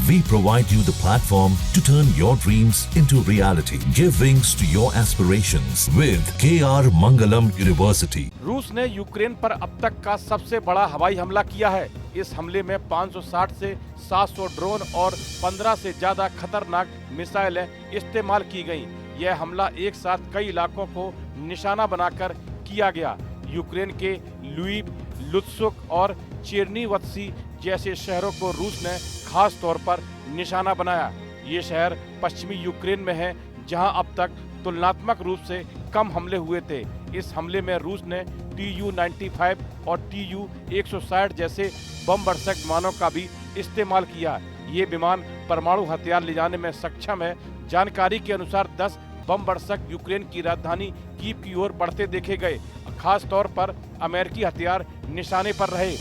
We provide you the platform to turn your dreams into reality. Give wings to your aspirations with KR Mangalam University. रूस ने Ukraine पर अब तक का सबसे बड़ा हवाई हमला किया है। इस हमले में 560 से 700 ड्रोन और 15 से ज्यादा खतरनाक मिसाइलें इस्तेमाल की गईं। यह हमला एक साथ कई इलाकों को निशाना बनाकर किया गया। यूक्रेन के ल्विव, लुत्स्क और चेर्नीवत्सी जैसे शहरों को रूस ने खास तौर पर निशाना बनाया। ये शहर पश्चिमी यूक्रेन में है, जहां अब तक तुलनात्मक रूप से कम हमले हुए थे। इस हमले में रूस ने Tu-95 और Tu-160 जैसे बम वर्षक विमानों का भी इस्तेमाल किया। ये विमान परमाणु हथियार ले जाने में सक्षम है। जानकारी के अनुसार 10 बम वर्षक यूक्रेन की राजधानी कीव की ओर बढ़ते देखे गए। खास तौर पर अमेरिकी हथियार निशाने पर रहे।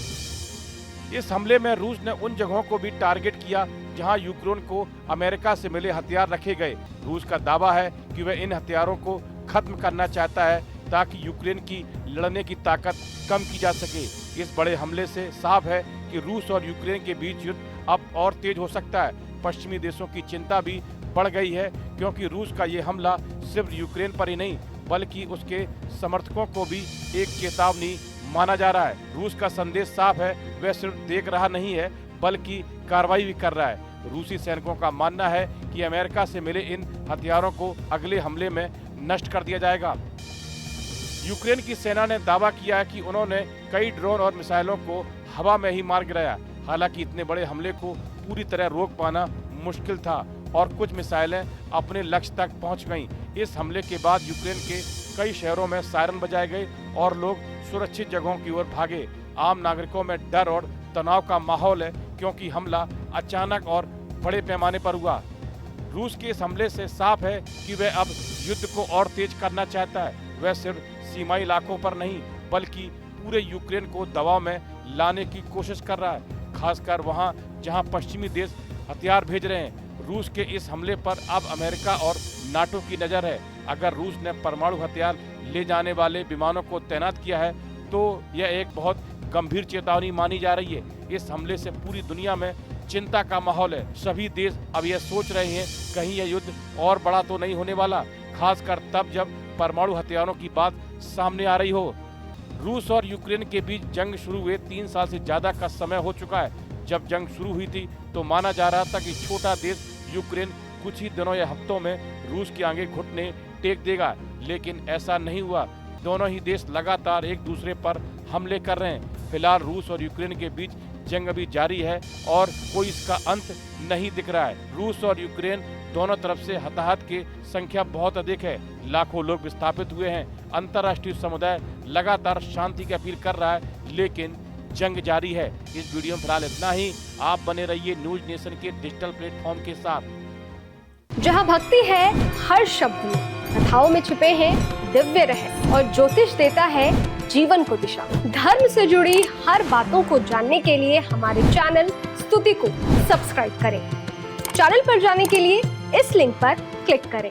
इस हमले में रूस ने उन जगहों को भी टारगेट किया जहां यूक्रेन को अमेरिका से मिले हथियार रखे गए। रूस का दावा है कि वह इन हथियारों को खत्म करना चाहता है ताकि यूक्रेन की लड़ने की ताकत कम की जा सके। इस बड़े हमले से साफ है कि रूस और यूक्रेन के बीच युद्ध अब और तेज हो सकता है। पश्चिमी देशों की चिंता भी बढ़ गई है, क्योंकि रूस का ये हमला सिर्फ यूक्रेन पर ही नहीं बल्कि उसके समर्थकों को भी एक चेतावनी माना जा रहा है। रूस का संदेश साफ है, वह सिर्फ देख रहा नहीं है बल्कि कार्रवाई भी कर रहा है। रूसी सैनिकों का मानना है कि अमेरिका से मिले इन हथियारों को अगले हमले में नष्ट कर दिया जाएगा। यूक्रेन की सेना ने दावा किया है कि उन्होंने कई ड्रोन और मिसाइलों को हवा में ही मार गिराया। हालांकि इतने बड़े हमले को पूरी तरह रोक पाना मुश्किल था और कुछ मिसाइलें अपने लक्ष्य तक पहुंच गईं। इस हमले के बाद यूक्रेन के कई शहरों में सायरन बजाए गए और लोग सुरक्षित जगहों की ओर भागे। आम नागरिकों में डर और तनाव का माहौल है, क्योंकि हमला अचानक और बड़े पैमाने पर हुआ। रूस के इस हमले से साफ है कि वह अब युद्ध को और तेज करना चाहता है। वह सिर्फ सीमाई इलाकों पर नहीं बल्कि पूरे यूक्रेन को दबाव में लाने की कोशिश कर रहा है, खासकर वहां जहां पश्चिमी देश हथियार भेज रहे हैं। रूस के इस हमले पर अब अमेरिका और नाटो की नज़र है। अगर रूस ने परमाणु हथियार ले जाने वाले विमानों को तैनात किया है तो यह एक बहुत गंभीर चेतावनी मानी जा रही है। इस हमले से पूरी दुनिया में चिंता का माहौल है। सभी देश अब यह सोच रहे हैं कहीं यह युद्ध और बड़ा तो नहीं होने वाला, खासकर तब जब परमाणु हथियारों की बात सामने आ रही हो। रूस और यूक्रेन के बीच जंग शुरू हुए 3 साल से ज्यादा का समय हो चुका है। जब जंग शुरू हुई थी तो माना जा रहा था कि छोटा देश यूक्रेन कुछ ही दिनों या हफ्तों में रूस के आगे घुटने टेक देगा, लेकिन ऐसा नहीं हुआ। दोनों ही देश लगातार एक दूसरे पर हमले कर रहे हैं। फिलहाल रूस और यूक्रेन के बीच जंग अभी जारी है और कोई इसका अंत नहीं दिख रहा है। रूस और यूक्रेन दोनों तरफ से हताहत की संख्या बहुत अधिक है। लाखों लोग विस्थापित हुए हैं। अंतर्राष्ट्रीय समुदाय लगातार शांति की अपील कर रहा है, लेकिन जंग जारी है। इस वीडियो में फिलहाल इतना ही। आप बने रहिए न्यूज नेशन के डिजिटल प्लेटफॉर्म के साथ। जहां भक्ति है हर शब्द में, कथाओं में छुपे हैं दिव्य रहस्य और ज्योतिष देता है जीवन को दिशा। धर्म से जुड़ी हर बातों को जानने के लिए हमारे चैनल स्तुति को सब्सक्राइब करें। चैनल पर जाने के लिए इस लिंक पर क्लिक करें।